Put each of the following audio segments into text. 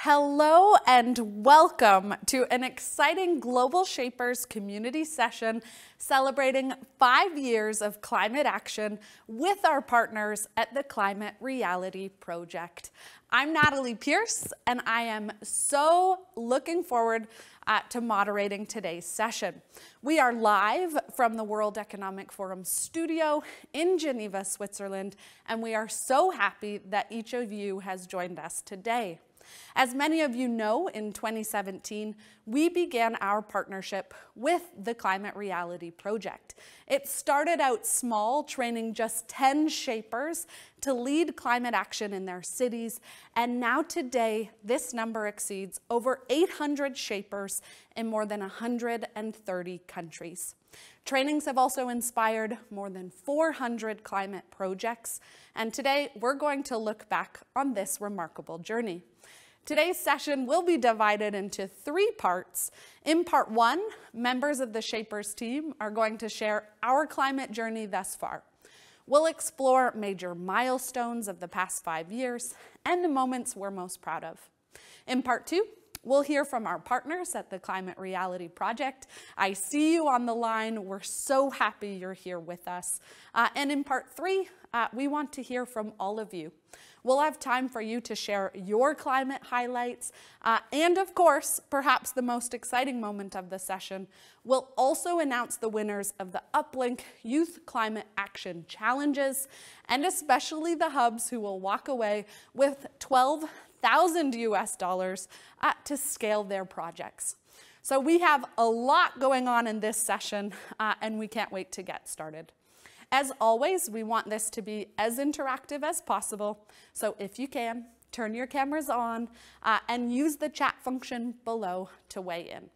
Hello and welcome to an exciting Global Shapers community session celebrating 5 years of climate action with our partners at the Climate Reality Project. I'm Natalie Pierce and I am so looking forward to moderating today's session. We are live from the World Economic Forum studio in Geneva, Switzerland, and we are so happy that each of you has joined us today. As many of you know, in 2017, we began our partnership with the Climate Reality Project. It started out small, training just 10 shapers to lead climate action in their cities, and now today, this number exceeds over 800 shapers in more than 130 countries. Trainings have also inspired more than 400 climate projects, and today we're going to look back on this remarkable journey. Today's session will be divided into 3 parts. In part 1, members of the Shapers team are going to share our climate journey thus far. We'll explore major milestones of the past 5 years and the moments we're most proud of. In part 2, we'll hear from our partners at the Climate Reality Project. I see you on the line. We're so happy you're here with us. And in part 3, we want to hear from all of you. We'll have time for you to share your climate highlights. And of course, perhaps the most exciting moment of the session, we'll also announce the winners of the Uplink Youth Climate Action Challenges, and especially the hubs who will walk away with $12,000 US to scale their projects. So we have a lot going on in this session, and we can't wait to get started. As always, we want this to be as interactive as possible, so if you can, turn your cameras on and use the chat function below to weigh in.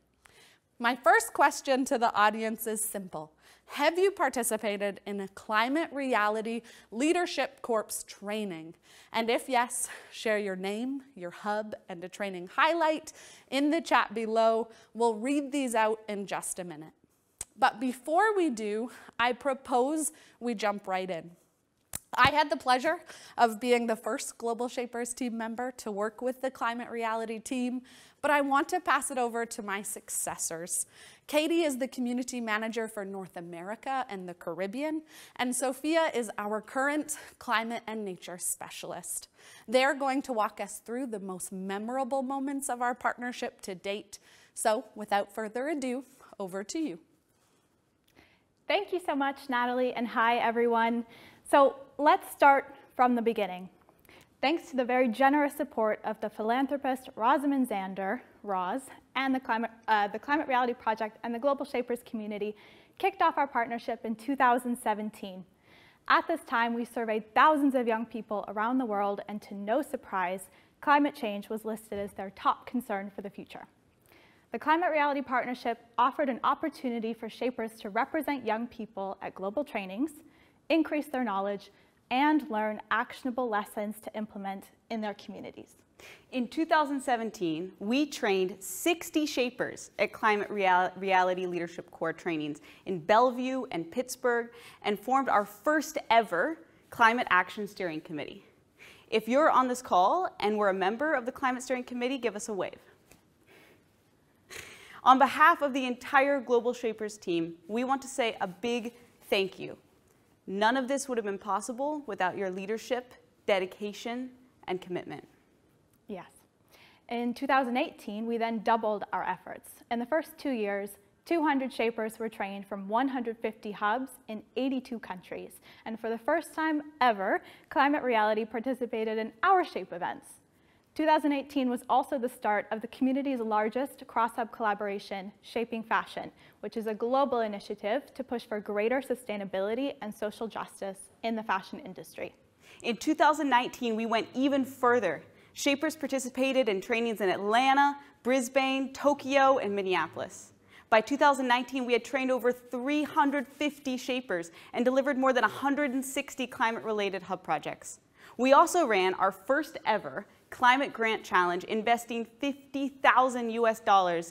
My first question to the audience is simple. Have you participated in a Climate Reality Leadership Corps training? And if yes, share your name, your hub, and a training highlight in the chat below. We'll read these out in just a minute. But before we do, I propose we jump right in. I had the pleasure of being the first Global Shapers team member to work with the Climate Reality team, but I want to pass it over to my successors. Katie is the community manager for North America and the Caribbean, and Sophia is our current climate and nature specialist. They're going to walk us through the most memorable moments of our partnership to date. So without further ado, over to you. Thank you so much, Natalie, and hi, everyone. So let's start from the beginning. Thanks to the very generous support of the philanthropist Rosamund Zander, Roz, and the Climate Reality Project and the Global Shapers community kicked off our partnership in 2017. At this time, we surveyed thousands of young people around the world, and to no surprise, climate change was listed as their top concern for the future. The Climate Reality Partnership offered an opportunity for shapers to represent young people at global trainings, increase their knowledge, and learn actionable lessons to implement in their communities. In 2017, we trained 60 shapers at Climate Reality Leadership Corps trainings in Bellevue and Pittsburgh, and formed our first ever Climate Action Steering Committee. If you're on this call and were a member of the Climate Steering Committee, give us a wave. On behalf of the entire Global Shapers team, we want to say a big thank you. None of this would have been possible without your leadership, dedication, and commitment. Yes. In 2018, we then doubled our efforts. In the first 2 years, 200 shapers were trained from 150 hubs in 82 countries. And for the first time ever, Climate Reality participated in our SHAPE events. 2018 was also the start of the community's largest cross-hub collaboration, Shaping Fashion, which is a global initiative to push for greater sustainability and social justice in the fashion industry. In 2019, we went even further. Shapers participated in trainings in Atlanta, Brisbane, Tokyo, and Minneapolis. By 2019, we had trained over 350 shapers and delivered more than 160 climate-related hub projects. We also ran our first ever Climate Grant Challenge, investing $50,000 US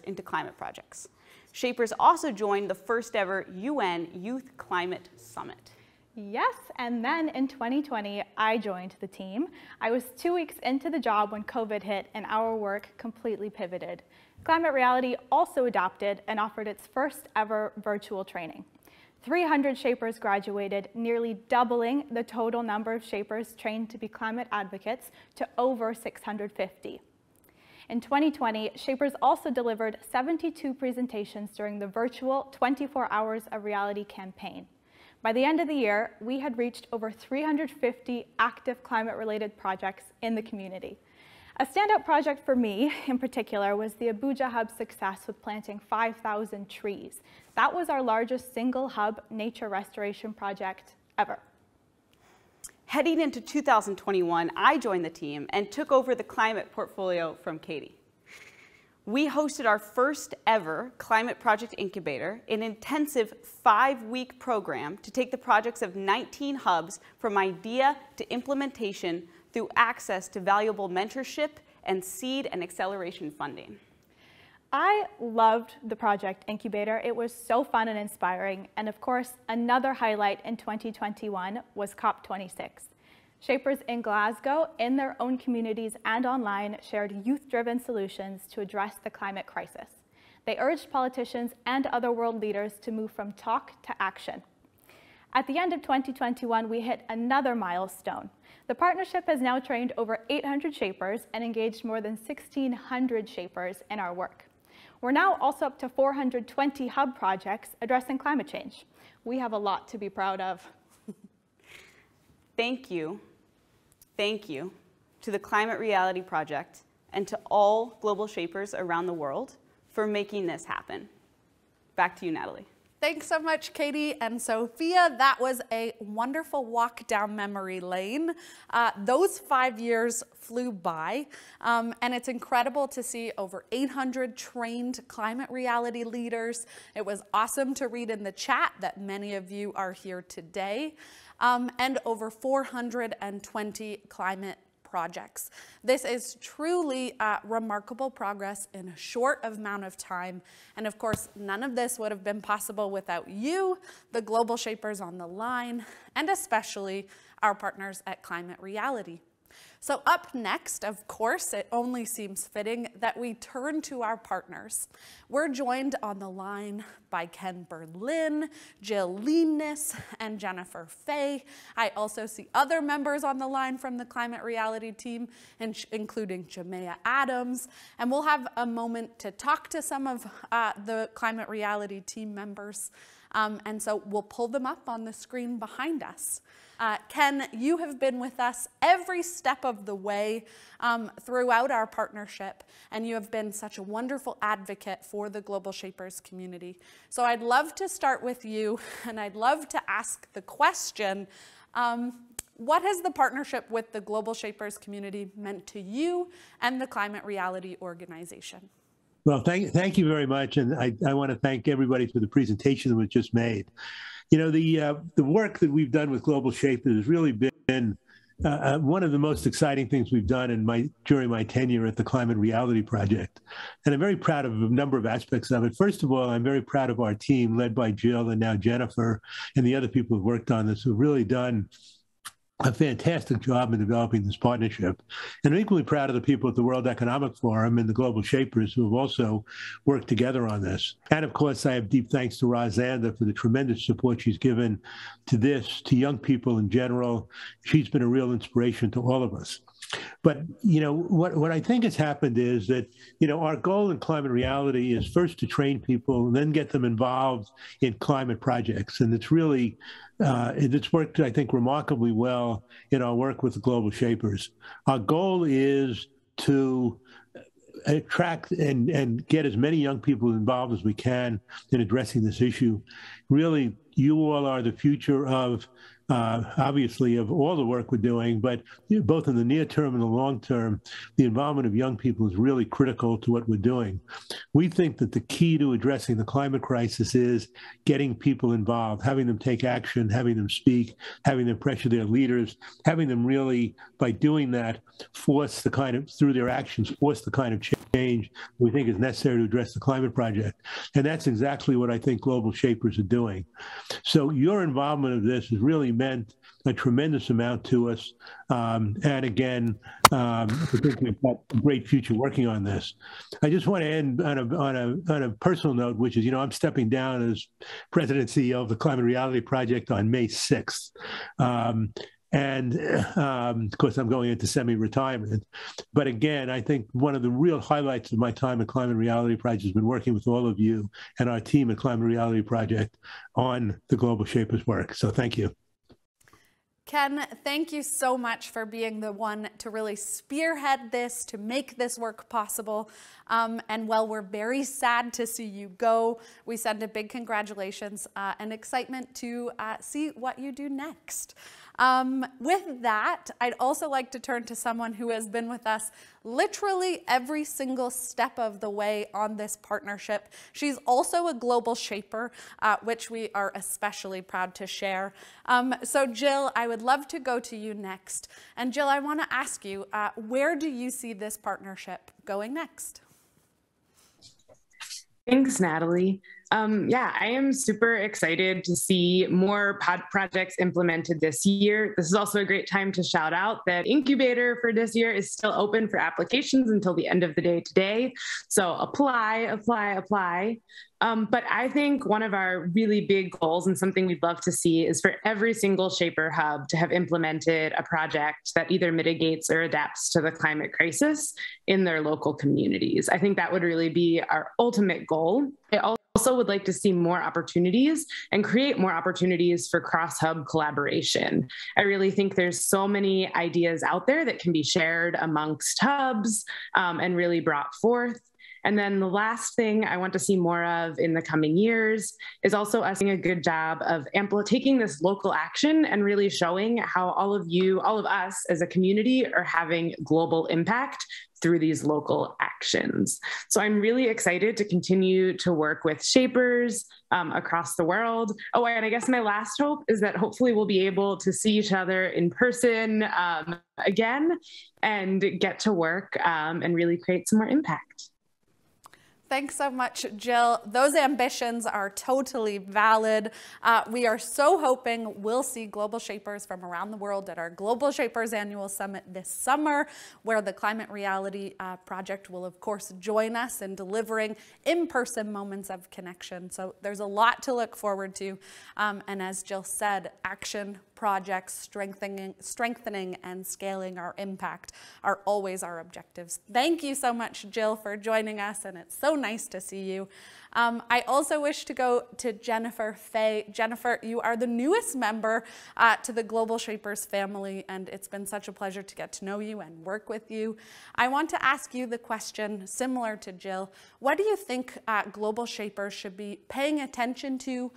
into climate projects. Shapers also joined the first ever UN Youth Climate Summit. Yes, and then in 2020, I joined the team. I was 2 weeks into the job when COVID hit and our work completely pivoted. Climate Reality also adopted and offered its first ever virtual training. 300 shapers graduated, nearly doubling the total number of shapers trained to be climate advocates to over 650. In 2020, Shapers also delivered 72 presentations during the virtual 24 Hours of Reality campaign. By the end of the year, we had reached over 350 active climate-related projects in the community. A standout project for me, in particular, was the Abuja Hub's success with planting 5,000 trees. That was our largest single hub nature restoration project ever. Heading into 2021, I joined the team and took over the climate portfolio from Katie. We hosted our first ever Climate Project Incubator, an intensive 5-week program to take the projects of 19 hubs from idea to implementation through access to valuable mentorship and seed and acceleration funding. I loved the Project Incubator. It was so fun and inspiring. And of course, another highlight in 2021 was COP26. Shapers in Glasgow, in their own communities and online, shared youth-driven solutions to address the climate crisis. They urged politicians and other world leaders to move from talk to action. At the end of 2021, we hit another milestone. The partnership has now trained over 800 shapers and engaged more than 1,600 shapers in our work. We're now also up to 420 hub projects addressing climate change. We have a lot to be proud of. Thank you to the Climate Reality Project and to all global shapers around the world for making this happen. Back to you, Natalie. Thanks so much, Katie and Sophia. That was a wonderful walk down memory lane. Those 5 years flew by, and it's incredible to see over 800 trained climate reality leaders. It was awesome to read in the chat that many of you are here today, and over 420 climate projects. This is truly remarkable progress in a short amount of time. And of course, none of this would have been possible without you, the global shapers on the line, and especially our partners at Climate Reality. So up next, of course, it only seems fitting that we turn to our partners. We're joined on the line by Ken Berlin, Jill Leanness, and Jennifer Fay. I also see other members on the line from the Climate Reality team, including Jamea Adams. And we'll have a moment to talk to some of the Climate Reality team members. And so we'll pull them up on the screen behind us. Ken, you have been with us every step of the way throughout our partnership, and you have been such a wonderful advocate for the Global Shapers community. So I'd love to start with you, and I'd love to ask the question, what has the partnership with the Global Shapers community meant to you and the Climate Reality organization? Well, thank you very much, and I want to thank everybody for the presentation that was just made. You know, the work that we've done with Global Shapers has really been one of the most exciting things we've done during my tenure at the Climate Reality Project. And I'm very proud of a number of aspects of it. First of all, I'm very proud of our team led by Jill and now Jennifer and the other people who've worked on this, who've really done a fantastic job in developing this partnership. And I'm equally proud of the people at the World Economic Forum and the Global Shapers who have also worked together on this. And of course, I have deep thanks to Rosamund Zander for the tremendous support she's given to this, to young people in general. She's been a real inspiration to all of us. But, you know, what I think has happened is that, you know, our goal in Climate Reality is first to train people and then get them involved in climate projects. And it's really, it's worked, I think, remarkably well in our work with the Global Shapers. Our goal is to attract and get as many young people involved as we can in addressing this issue. Really, you all are the future of obviously of all the work we're doing, but both in the near term and the long term, the involvement of young people is really critical to what we're doing. We think that the key to addressing the climate crisis is getting people involved, having them take action, having them speak, having them pressure their leaders, having them really, by doing that, through their actions, force the kind of change change we think is necessary to address the climate project. And that's exactly what I think Global Shapers are doing. So your involvement of this has really meant a tremendous amount to us. And again, I think we've got a great future working on this. I just want to end on a personal note, which is, I'm stepping down as president and CEO of the Climate Reality Project on May 6th. And of course, I'm going into semi-retirement. But again, I think one of the real highlights of my time at Climate Reality Project has been working with all of you and our team at Climate Reality Project on the Global Shapers work. So thank you. Ken, thank you so much for being the one to really spearhead this, to make this work possible. And while we're very sad to see you go, we send a big congratulations and excitement to see what you do next. With that, I'd also like to turn to someone who has been with us literally every single step of the way on this partnership. She's also a global shaper, which we are especially proud to share. So Jill, I would love to go to you next. And Jill, I want to ask you, where do you see this partnership going next? Thanks, Natalie. Yeah, I am super excited to see more projects implemented this year. This is also a great time to shout out that incubator for this year is still open for applications until the end of the day today. So apply. But I think one of our really big goals and something we'd love to see is for every single Shaper Hub to have implemented a project that either mitigates or adapts to the climate crisis in their local communities. I think that would really be our ultimate goal. I also would like to see more opportunities and create more opportunities for cross-hub collaboration. I really think there's so many ideas out there that can be shared amongst hubs and really brought forth. And then the last thing I want to see more of in the coming years is also us doing a good job of taking this local action and really showing how all of us as a community are having global impact through these local actions. So I'm really excited to continue to work with shapers across the world. Oh, and I guess my last hope is that hopefully we'll be able to see each other in person again and get to work and really create some more impact. Thanks so much, Jill. Those ambitions are totally valid. We are so hoping we'll see global shapers from around the world at our Global Shapers Annual Summit this summer, where the Climate Reality Project will, of course, join us in delivering in-person moments of connection. So there's a lot to look forward to. And as Jill said, action projects, strengthening and scaling our impact are always our objectives. Thank you so much, Jill, for joining us, and it's so nice to see you. I also wish to go to Jennifer Fay. Jennifer, you are the newest member to the Global Shapers family, and it's been such a pleasure to get to know you and work with you. I want to ask you the question similar to Jill. What do you think Global Shapers should be paying attention to?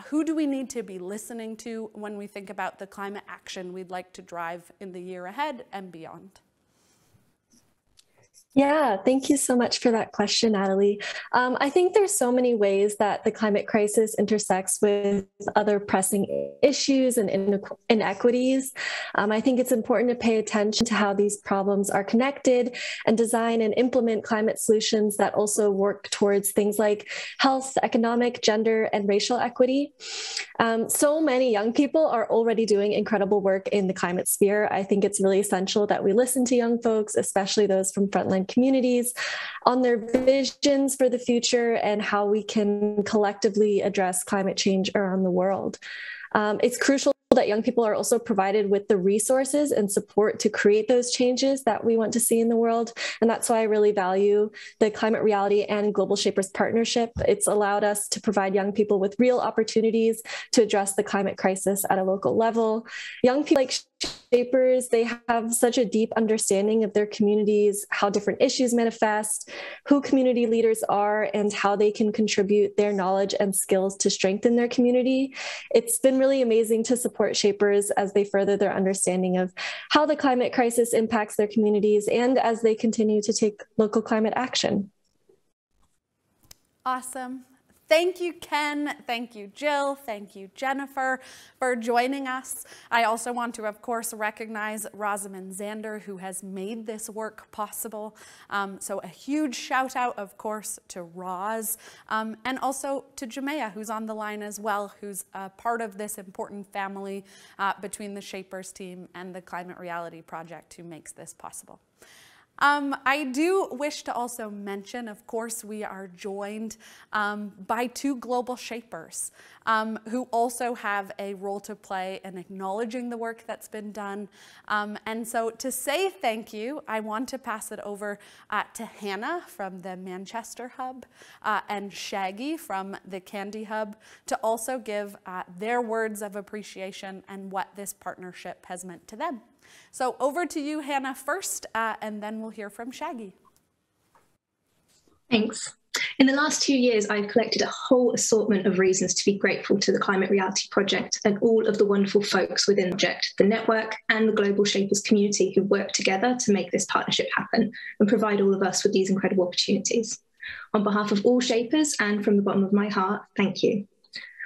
Who do we need to be listening to when we think about the climate action we'd like to drive in the year ahead and beyond? Yeah, thank you so much for that question, Natalie. I think there's so many ways that the climate crisis intersects with other pressing issues and inequities. I think it's important to pay attention to how these problems are connected and design and implement climate solutions that also work towards things like health, economic, gender, and racial equity. So many young people are already doing incredible work in the climate sphere. I think it's really essential that we listen to young folks, especially those from frontline communities, on their visions for the future and how we can collectively address climate change around the world. It's crucial that young people are also provided with the resources and support to create those changes that we want to see in the world. And that's why I really value the Climate Reality and Global Shapers partnership. It's allowed us to provide young people with real opportunities to address the climate crisis at a local level. Young people like shapers, they have such a deep understanding of their communities, how different issues manifest, who community leaders are, and how they can contribute their knowledge and skills to strengthen their community. It's been really amazing to support shapers as they further their understanding of how the climate crisis impacts their communities and as they continue to take local climate action. Awesome. Thank you, Ken. Thank you, Jill. Thank you, Jennifer, for joining us. I also want to, of course, recognize Rosamund Zander, who has made this work possible. So a huge shout out, of course, to Roz, and also to Jamea, who's on the line as well, who's a part of this important family between the Shapers team and the Climate Reality Project, who makes this possible. I do wish to also mention, of course, we are joined by two global shapers who also have a role to play in acknowledging the work that's been done. And so to say thank you, I want to pass it over to Hannah from the Manchester Hub and Shaggy from the Candy Hub to also give their words of appreciation and what this partnership has meant to them. So over to you, Hannah, first, and then we'll hear from Shaggy. Thanks. In the last 2 years, I've collected a whole assortment of reasons to be grateful to the Climate Reality Project and all of the wonderful folks within the project, the network and the Global Shapers community who work together to make this partnership happen and provide all of us with these incredible opportunities. On behalf of all Shapers and from the bottom of my heart, thank you.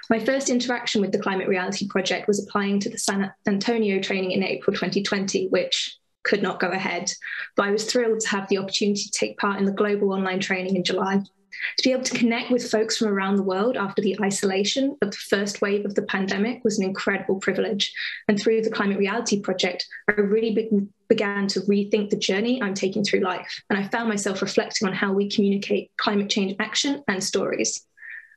My first interaction with the Climate Reality Project was applying to the San Antonio training in April 2020, which could not go ahead. But I was thrilled to have the opportunity to take part in the global online training in July. To be able to connect with folks from around the world after the isolation of the first wave of the pandemic was an incredible privilege. And through the Climate Reality Project, I really began to rethink the journey I'm taking through life. And I found myself reflecting on how we communicate climate change action and stories.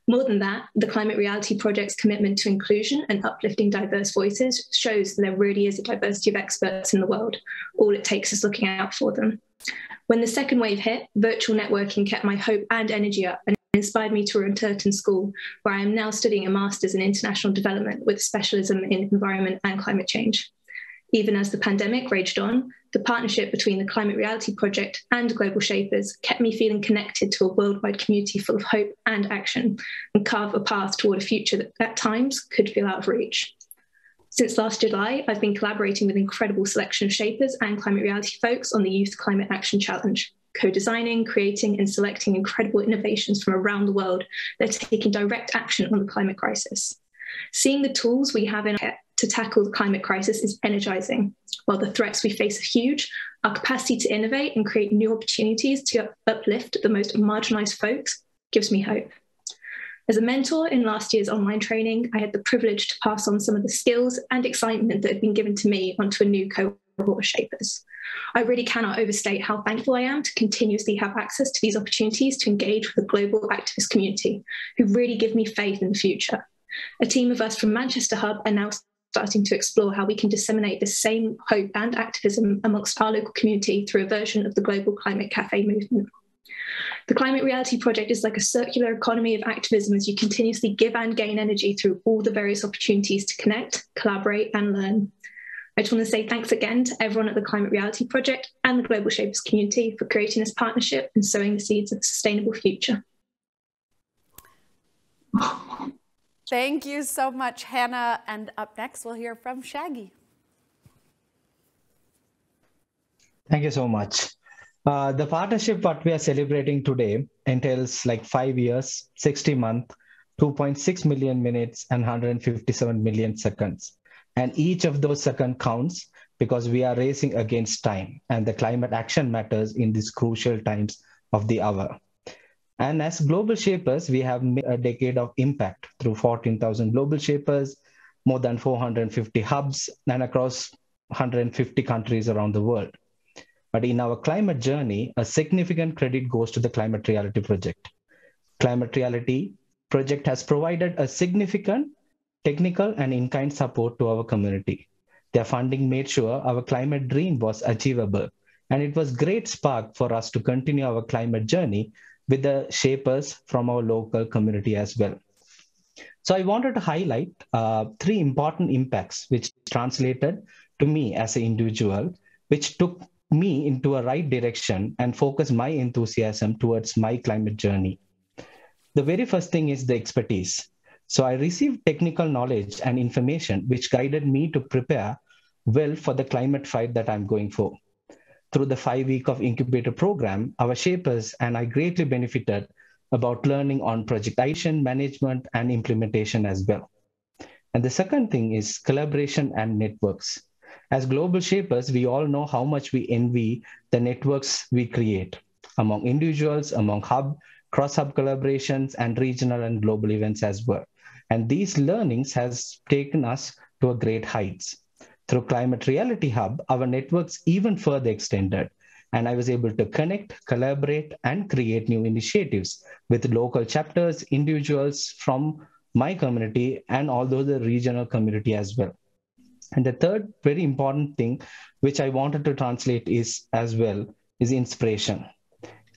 More than that, the Climate Reality Project's commitment to inclusion and uplifting diverse voices shows that there really is a diversity of experts in the world. All it takes is looking out for them. When the second wave hit, virtual networking kept my hope and energy up and inspired me to return to school, where I am now studying a master's in international development with a specialism in environment and climate change. Even as the pandemic raged on, the partnership between the Climate Reality Project and Global Shapers kept me feeling connected to a worldwide community full of hope and action and carve a path toward a future that at times could feel out of reach. Since last July, I've been collaborating with an incredible selection of Shapers and Climate Reality folks on the Youth Climate Action Challenge, co-designing, creating and selecting incredible innovations from around the world that are taking direct action on the climate crisis. Seeing the tools we have in our to tackle the climate crisis is energizing. While the threats we face are huge, our capacity to innovate and create new opportunities to uplift the most marginalized folks gives me hope. As a mentor in last year's online training, I had the privilege to pass on some of the skills and excitement that had been given to me onto a new cohort of Shapers. I really cannot overstate how thankful I am to continuously have access to these opportunities to engage with the global activist community, who really give me faith in the future. A team of us from Manchester Hub are now starting to explore how we can disseminate the same hope and activism amongst our local community through a version of the Global Climate Cafe movement. The Climate Reality Project is like a circular economy of activism as you continuously give and gain energy through all the various opportunities to connect, collaborate, and learn. I just want to say thanks again to everyone at the Climate Reality Project and the Global Shapers community for creating this partnership and sowing the seeds of a sustainable future. Thank you so much, Hannah. And up next, we'll hear from Shaggy. Thank you so much. The partnership what we are celebrating today entails like 5 years, 60 months, 2.6 million minutes, and 157 million seconds. And each of those seconds counts because we are racing against time, and the climate action matters in these crucial times of the hour. And as global shapers, we have made a decade of impact through 14,000 global shapers, more than 450 hubs, and across 150 countries around the world. But in our climate journey, a significant credit goes to the Climate Reality Project. Climate Reality Project has provided a significant technical and in-kind support to our community. Their funding made sure our climate dream was achievable, and it was a great spark for us to continue our climate journey with the shapers from our local community as well. So I wanted to highlight 3 important impacts which translated to me as an individual, which took me into a right direction and focused my enthusiasm towards my climate journey. The very first thing is the expertise. So I received technical knowledge and information which guided me to prepare well for the climate fight that I'm going for. Through the 5-week of incubator program, our shapers and I greatly benefited about learning on project ideation, management, and implementation as well. And the second thing is collaboration and networks. As global shapers, we all know how much we envy the networks we create among individuals, among cross-hub collaborations, and regional and global events as well. And these learnings has taken us to a great heights. Through Climate Reality Hub, our networks even further extended, and I was able to connect, collaborate, and create new initiatives with local chapters, individuals from my community, and although the regional community as well. And the third very important thing, which I wanted to translate is inspiration.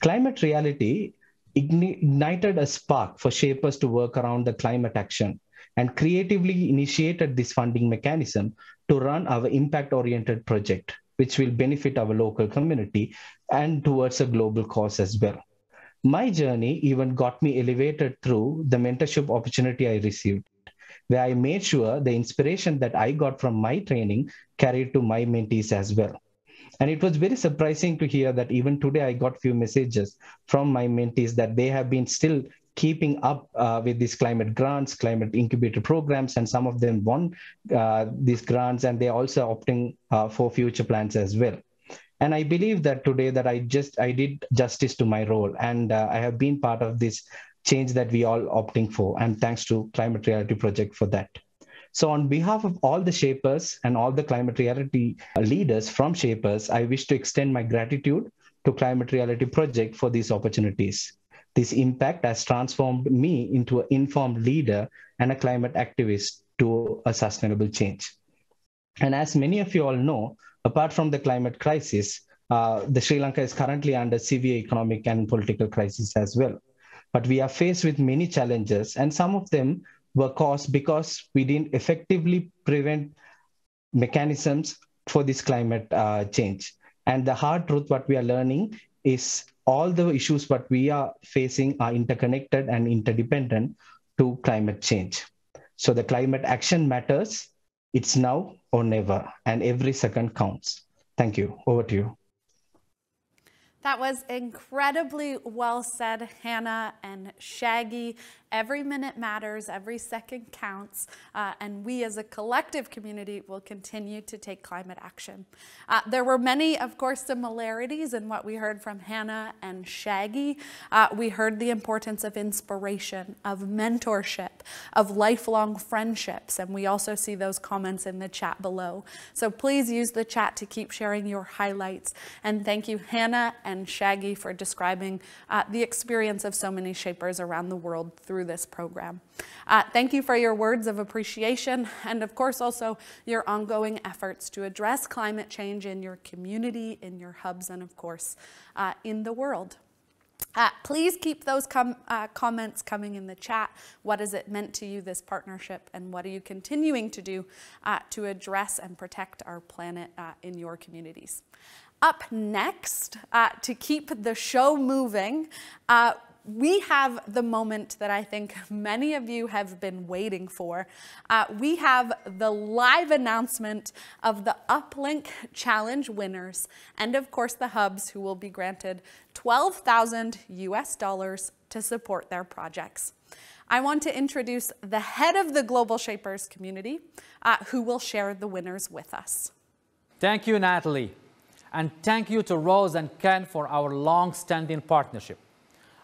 Climate Reality ignited a spark for shapers to work around the climate action and creatively initiated this funding mechanism to run our impact-oriented project, which will benefit our local community and towards a global cause as well. My journey even got me elevated through the mentorship opportunity I received, where I made sure the inspiration that I got from my training carried to my mentees as well. And it was very surprising to hear that even today I got few messages from my mentees that they have been still keeping up with these climate grants, climate incubator programs, and some of them won these grants, and they're also opting for future plans as well. And I believe that today that I did justice to my role, and I have been part of this change that we all opting for, and thanks to Climate Reality Project for that. So on behalf of all the shapers and all the Climate Reality leaders from Shapers, I wish to extend my gratitude to Climate Reality Project for these opportunities. This impact has transformed me into an informed leader and a climate activist to a sustainable change. And as many of you all know, apart from the climate crisis, the Sri Lanka is currently under severe economic and political crisis as well. But we are faced with many challenges, and some of them were caused because we didn't effectively prevent mechanisms for this climate change. And the hard truth what we are learning is all the issues what we are facing are interconnected and interdependent to climate change. So the climate action matters. It's now or never, and every second counts. Thank you. Over to you. That was incredibly well said, Hannah and Shaggy. Every minute matters, every second counts, and we as a collective community will continue to take climate action. There were many, of course, similarities in what we heard from Hannah and Shaggy. We heard the importance of inspiration, of mentorship, of lifelong friendships, and we also see those comments in the chat below. So please use the chat to keep sharing your highlights. And thank you, Hannah and Shaggy, for describing the experience of so many shapers around the world through this program. Thank you for your words of appreciation, and of course also your ongoing efforts to address climate change in your community, in your hubs, and of course in the world. Please keep those comments coming in the chat. What has it meant to you, this partnership, and what are you continuing to do to address and protect our planet in your communities? Up next, to keep the show moving, we have the moment that I think many of you have been waiting for. We have the live announcement of the Uplink Challenge winners, and of course the hubs who will be granted $12,000 US to support their projects. I want to introduce the head of the Global Shapers community, who will share the winners with us. Thank you, Natalie. And thank you to Rose and Ken for our long-standing partnership.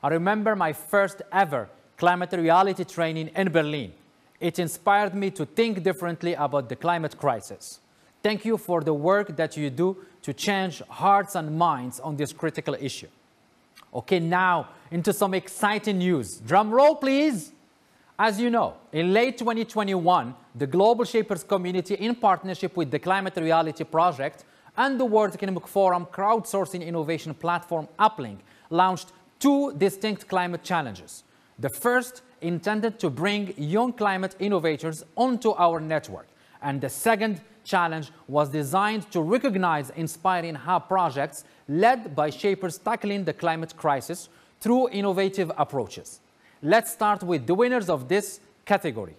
I remember my first ever climate reality training in Berlin. It inspired me to think differently about the climate crisis. Thank you for the work that you do to change hearts and minds on this critical issue. Okay, now into some exciting news. Drum roll, please. As you know, in late 2021, the Global Shapers community, in partnership with the Climate Reality Project and the World Economic Forum crowdsourcing innovation platform Uplink, launched two distinct climate challenges. The first intended to bring young climate innovators onto our network, and the second challenge was designed to recognize inspiring hub projects led by shapers tackling the climate crisis through innovative approaches. Let's start with the winners of this category.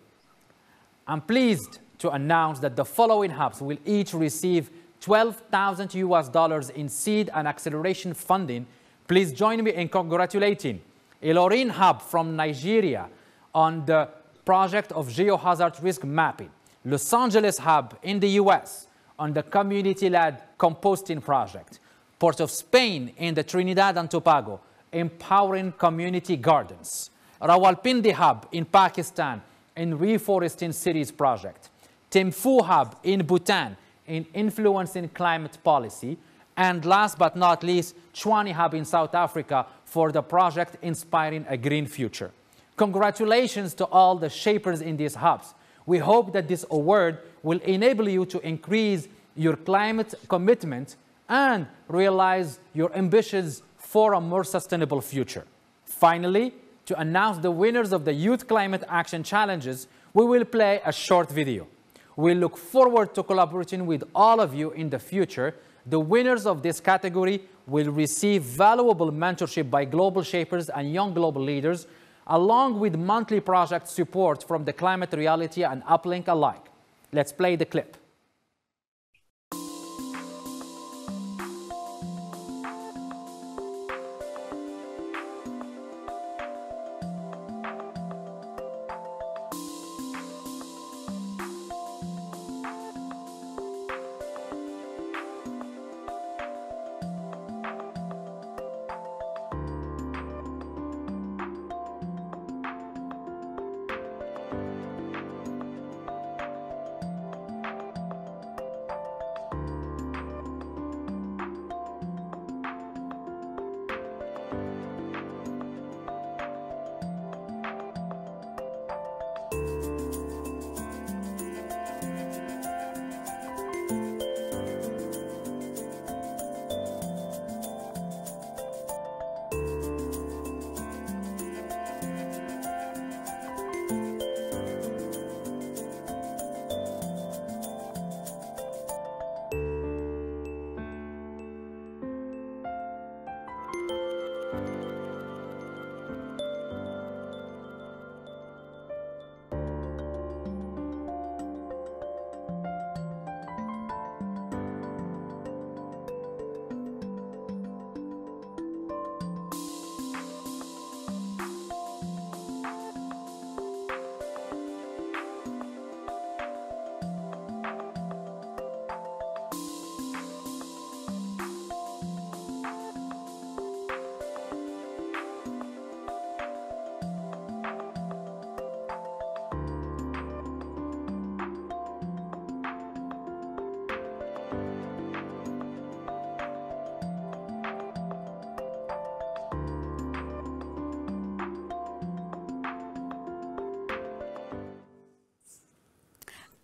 I'm pleased to announce that the following hubs will each receive $12,000 US in seed and acceleration funding. Please join me in congratulating Ilorin Hub from Nigeria on the project of geohazard risk mapping, Los Angeles Hub in the US on the community-led composting project, Port of Spain in the Trinidad and Tobago, empowering community gardens, Rawalpindi Hub in Pakistan in reforesting cities project, Thimphu Hub in Bhutan in influencing climate policy, and last but not least, Chwani Hub in South Africa for the project Inspiring a Green Future. Congratulations to all the shapers in these hubs. We hope that this award will enable you to increase your climate commitment and realize your ambitions for a more sustainable future. Finally, to announce the winners of the Youth Climate Action Challenges, we will play a short video. We look forward to collaborating with all of you in the future. The winners of this category will receive valuable mentorship by global shapers and young global leaders, along with monthly project support from the Climate Reality and Uplink alike. Let's play the clip.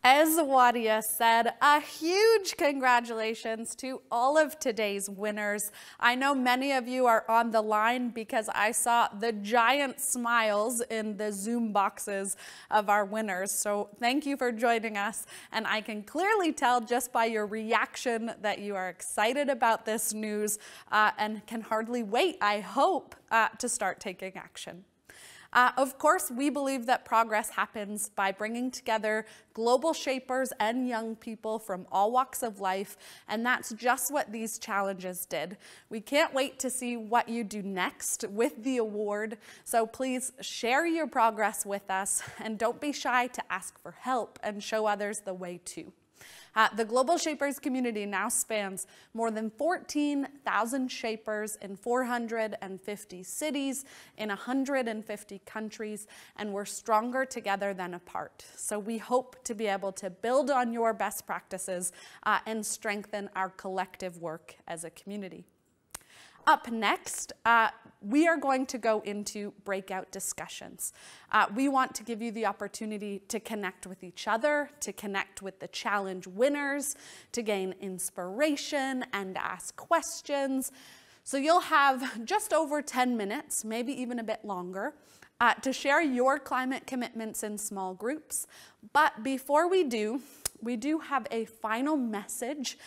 As Wadia said, a huge congratulations to all of today's winners. I know many of you are on the line because I saw the giant smiles in the Zoom boxes of our winners. So thank you for joining us. And I can clearly tell just by your reaction that you are excited about this news and can hardly wait, I hope, to start taking action. Of course, we believe that progress happens by bringing together global shapers and young people from all walks of life, and that's just what these challenges did. We can't wait to see what you do next with the award, so please share your progress with us, and don't be shy to ask for help and show others the way too. The Global Shapers community now spans more than 14,000 shapers in 450 cities in 150 countries, and we're stronger together than apart. So we hope to be able to build on your best practices and strengthen our collective work as a community. Up next, we are going to go into breakout discussions. We want to give you the opportunity to connect with each other, to connect with the challenge winners, to gain inspiration and ask questions. So you'll have just over 10 minutes, maybe even a bit longer, to share your climate commitments in small groups. But before we do have a final message.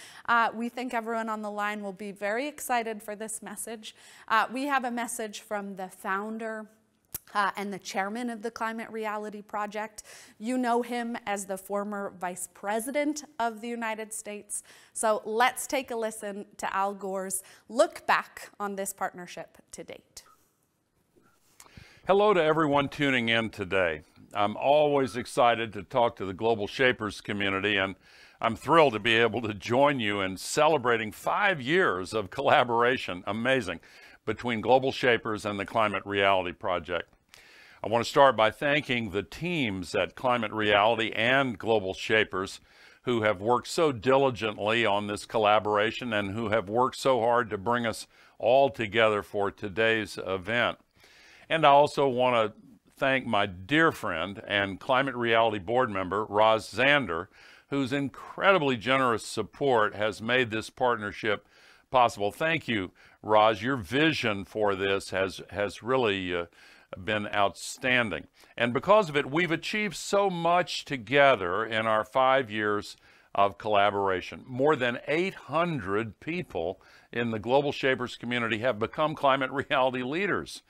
We think everyone on the line will be very excited for this message. We have a message from the founder and the chairman of the Climate Reality Project. You know him as the former Vice President of the United States. So let's take a listen to Al Gore's look back on this partnership to date. Hello to everyone tuning in today. I'm always excited to talk to the Global Shapers community, and I'm thrilled to be able to join you in celebrating 5 years of collaboration, amazing, between Global Shapers and the Climate Reality Project. I want to start by thanking the teams at Climate Reality and Global Shapers who have worked so diligently on this collaboration and who have worked so hard to bring us all together for today's event. And I also want to thank my dear friend and Climate Reality board member, Rosamund Zander, whose incredibly generous support has made this partnership possible. Thank you, Roz. Your vision for this has really been outstanding. And because of it, we've achieved so much together in our 5 years of collaboration. More than 800 people in the Global Shapers community have become climate reality leaders.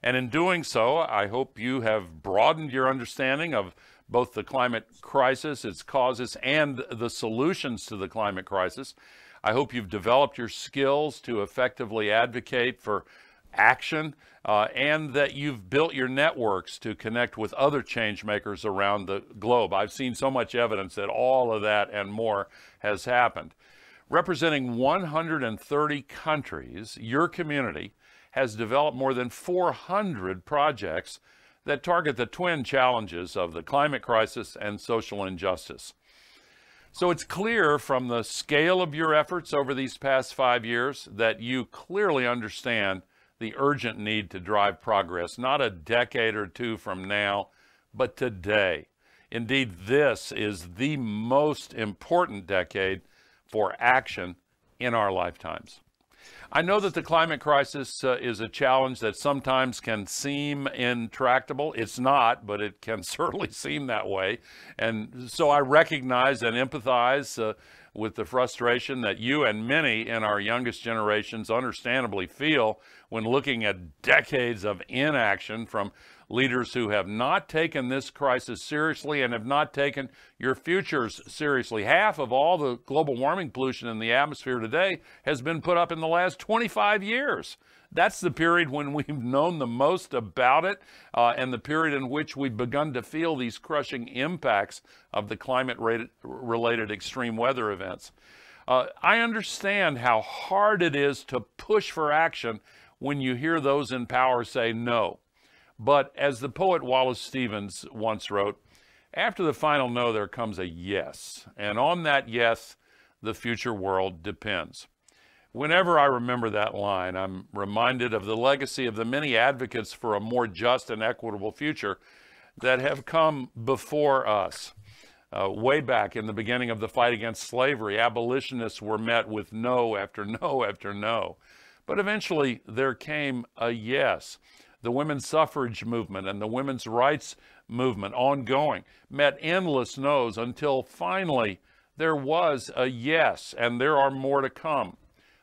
And in doing so, I hope you have broadened your understanding of both the climate crisis, its causes, and the solutions to the climate crisis. I hope you've developed your skills to effectively advocate for action, and that you've built your networks to connect with other change makers around the globe. I've seen so much evidence that all of that and more has happened. Representing 130 countries, your community has developed more than 400 projects that target the twin challenges of the climate crisis and social injustice. So it's clear from the scale of your efforts over these past 5 years that you clearly understand the urgent need to drive progress, not a decade or two from now, but today. Indeed, this is the most important decade for action in our lifetimes. I know that the climate crisis is a challenge that sometimes can seem intractable. It's not, but it can certainly seem that way. And so I recognize and empathize with the frustration that you and many in our youngest generations understandably feel when looking at decades of inaction from leaders who have not taken this crisis seriously and have not taken your futures seriously. Half of all the global warming pollution in the atmosphere today has been put up in the last 25 years. That's the period when we've known the most about it, and the period in which we've begun to feel these crushing impacts of the climate-related extreme weather events. I understand how hard it is to push for action when you hear those in power say no. But as the poet Wallace Stevens once wrote, after the final no, there comes a yes. And on that yes, the future world depends. Whenever I remember that line, I'm reminded of the legacy of the many advocates for a more just and equitable future that have come before us. Way back in the beginning of the fight against slavery, abolitionists were met with no after no after no. But eventually there came a yes. The women's suffrage movement and the women's rights movement, ongoing, met endless no's until finally there was a yes, and there are more to come.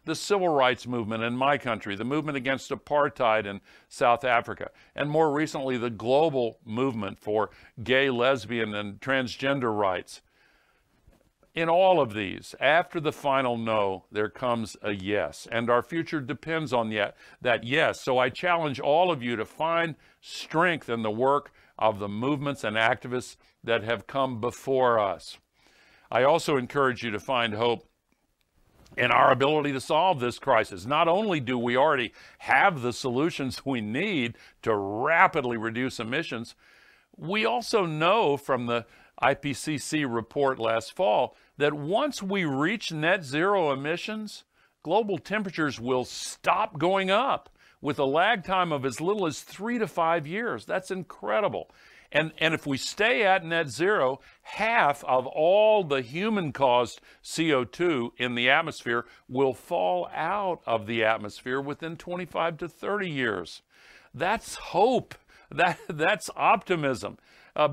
The civil rights movement in my country, the movement against apartheid in South Africa, and more recently the global movement for gay, lesbian, and transgender rights. In all of these, after the final no, there comes a yes, and our future depends on that yes. So I challenge all of you to find strength in the work of the movements and activists that have come before us. I also encourage you to find hope in our ability to solve this crisis. Not only do we already have the solutions we need to rapidly reduce emissions, we also know from the IPCC report last fall that once we reach net zero emissions, global temperatures will stop going up with a lag time of as little as 3 to 5 years. That's incredible. And if we stay at net zero, half of all the human-caused CO2 in the atmosphere will fall out of the atmosphere within 25 to 30 years. That's hope. That's optimism.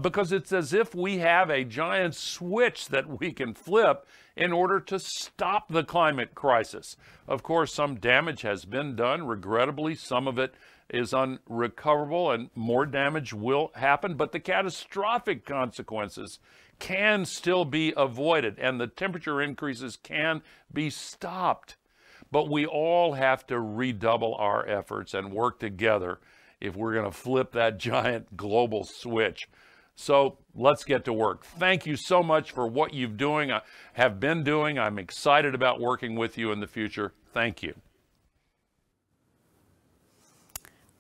Because it's as if we have a giant switch that we can flip in order to stop the climate crisis. Of course, some damage has been done. Regrettably, some of it is unrecoverable and more damage will happen, but the catastrophic consequences can still be avoided and the temperature increases can be stopped. But we all have to redouble our efforts and work together if we're going to flip that giant global switch. So let's get to work. Thank you so much for what you've have been doing. I'm excited about working with you in the future. Thank you.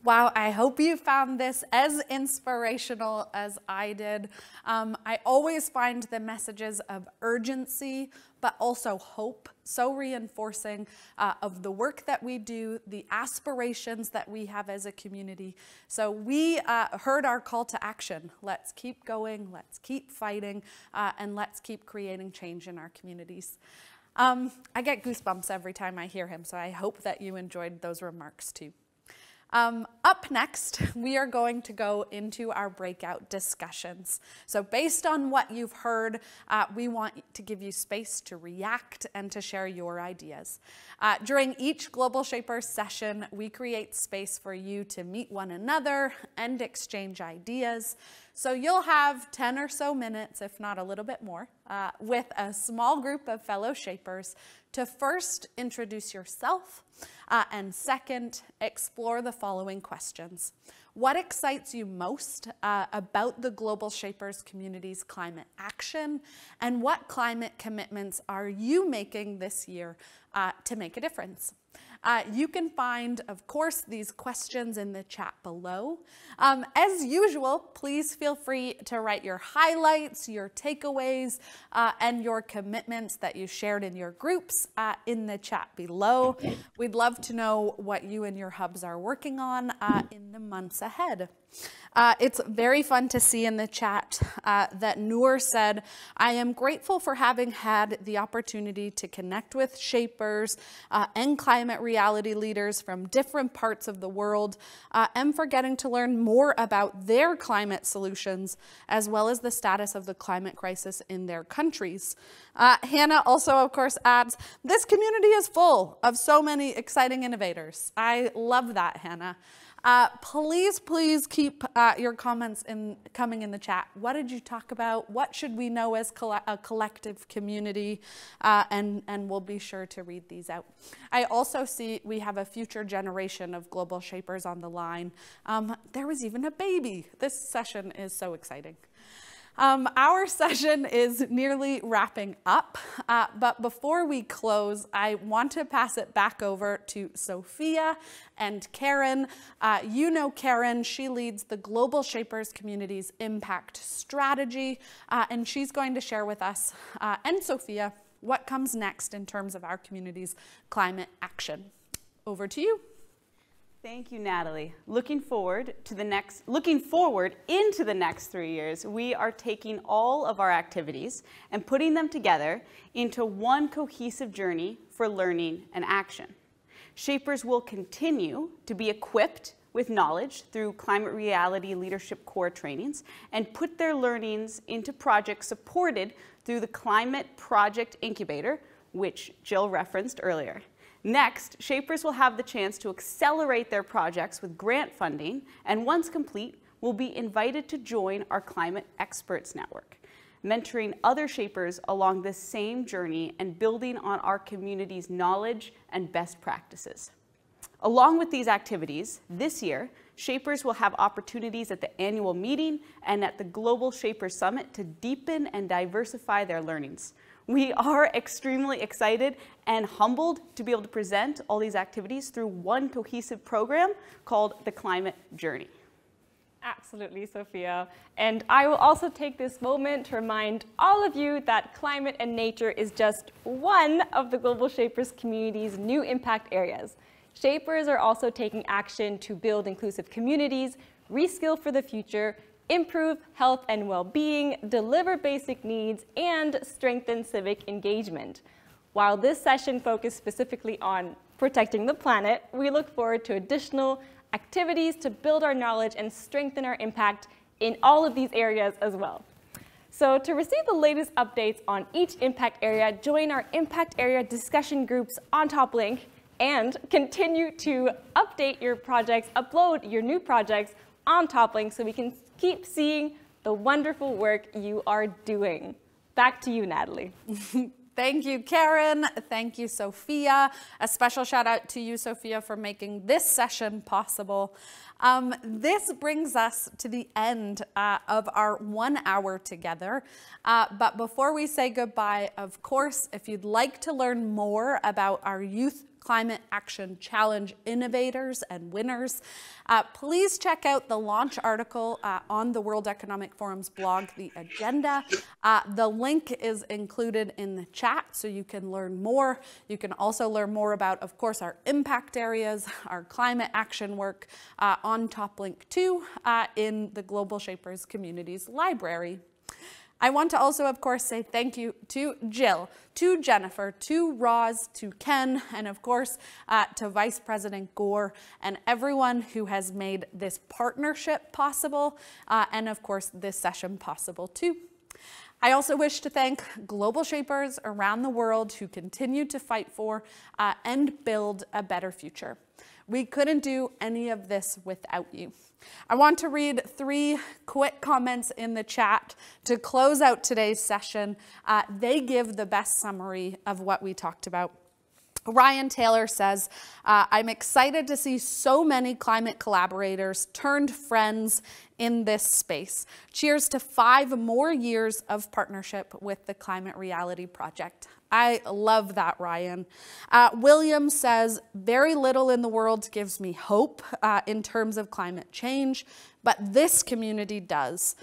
Wow, I hope you found this as inspirational as I did. I always find the messages of urgency, but also hope, so reinforcing of the work that we do, the aspirations that we have as a community. So we heard our call to action. Let's keep going, let's keep fighting, and let's keep creating change in our communities. I get goosebumps every time I hear him, so I hope that you enjoyed those remarks too. Up next, we are going to go into our breakout discussions. So based on what you've heard, we want to give you space to react and to share your ideas. During each Global Shapers session, we create space for you to meet one another and exchange ideas. So you'll have 10 or so minutes, if not a little bit more, with a small group of fellow shapers to first introduce yourself and second, explore the following questions. What excites you most about the Global Shapers community's climate action, and what climate commitments are you making this year to make a difference? You can find, of course, these questions in the chat below. As usual, please feel free to write your highlights, your takeaways, and your commitments that you shared in your groups in the chat below. We'd love to know what you and your hubs are working on in the months ahead. It's very fun to see in the chat that Noor said, I am grateful for having had the opportunity to connect with shapers and climate reality leaders from different parts of the world and for getting to learn more about their climate solutions as well as the status of the climate crisis in their countries. Hannah also, of course, adds, this community is full of so many exciting innovators. I love that, Hannah. Please keep your comments coming in the chat. What did you talk about? What should we know as a collective community? And we'll be sure to read these out. I also see we have a future generation of Global Shapers on the line. There was even a baby. This session is so exciting. Our session is nearly wrapping up, but before we close, I want to pass it back over to Sophia and Karen. You know Karen, she leads the Global Shapers community's impact strategy, and she's going to share with us and Sophia what comes next in terms of our community's climate action. Over to you. Thank you, Natalie. Looking forward into the next 3 years, we are taking all of our activities and putting them together into one cohesive journey for learning and action. Shapers will continue to be equipped with knowledge through climate reality leadership core trainings and put their learnings into projects supported through the Climate Project Incubator, which Jill referenced earlier. Next, Shapers will have the chance to accelerate their projects with grant funding, and once complete, will be invited to join our Climate Experts Network, mentoring other Shapers along this same journey and building on our community's knowledge and best practices. Along with these activities, this year, Shapers will have opportunities at the annual meeting and at the Global Shapers Summit to deepen and diversify their learnings. We are extremely excited and humbled to be able to present all these activities through one cohesive program called the Climate Journey. Absolutely, Sophia. And I will also take this moment to remind all of you that climate and nature is just one of the Global Shapers community's new impact areas. Shapers are also taking action to build inclusive communities, reskill for the future, improve health and well-being, deliver basic needs, and strengthen civic engagement. While this session focused specifically on protecting the planet, we look forward to additional activities to build our knowledge and strengthen our impact in all of these areas as well. So to receive the latest updates on each impact area, join our impact area discussion groups on top link and continue to update your projects, upload your new projects on top link so we can keep seeing the wonderful work you are doing. Back to you, Natalie. Thank you, Karen. Thank you, Sophia. A special shout out to you, Sophia, for making this session possible. This brings us to the end of our 1 hour together. But before we say goodbye, of course, if you'd like to learn more about our Youth Climate Action Challenge innovators and winners, please check out the launch article on the World Economic Forum's blog, The Agenda. The link is included in the chat so you can learn more. You can also learn more about, of course, our impact areas, our climate action work on Top Link 2 in the Global Shapers Communities Library. I want to also, of course, say thank you to Jill, to Jennifer, to Roz, to Ken, and of course, to Vice President Gore and everyone who has made this partnership possible, and of course, this session possible too. I also wish to thank global shapers around the world who continue to fight for and build a better future. We couldn't do any of this without you. I want to read 3 quick comments in the chat to close out today's session. They give the best summary of what we talked about. Ryan Taylor says, I'm excited to see so many climate collaborators turned friends in this space. Cheers to 5 more years of partnership with the Climate Reality Project. I love that, Ryan. William says, very little in the world gives me hope in terms of climate change, but this community does.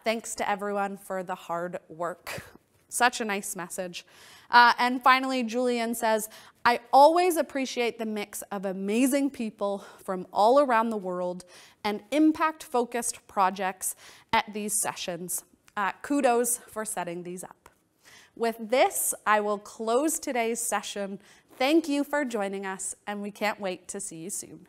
Thanks to everyone for the hard work. Such a nice message. And finally, Julian says, I always appreciate the mix of amazing people from all around the world and impact-focused projects at these sessions. Kudos for setting these up. With this, I will close today's session. Thank you for joining us, and we can't wait to see you soon.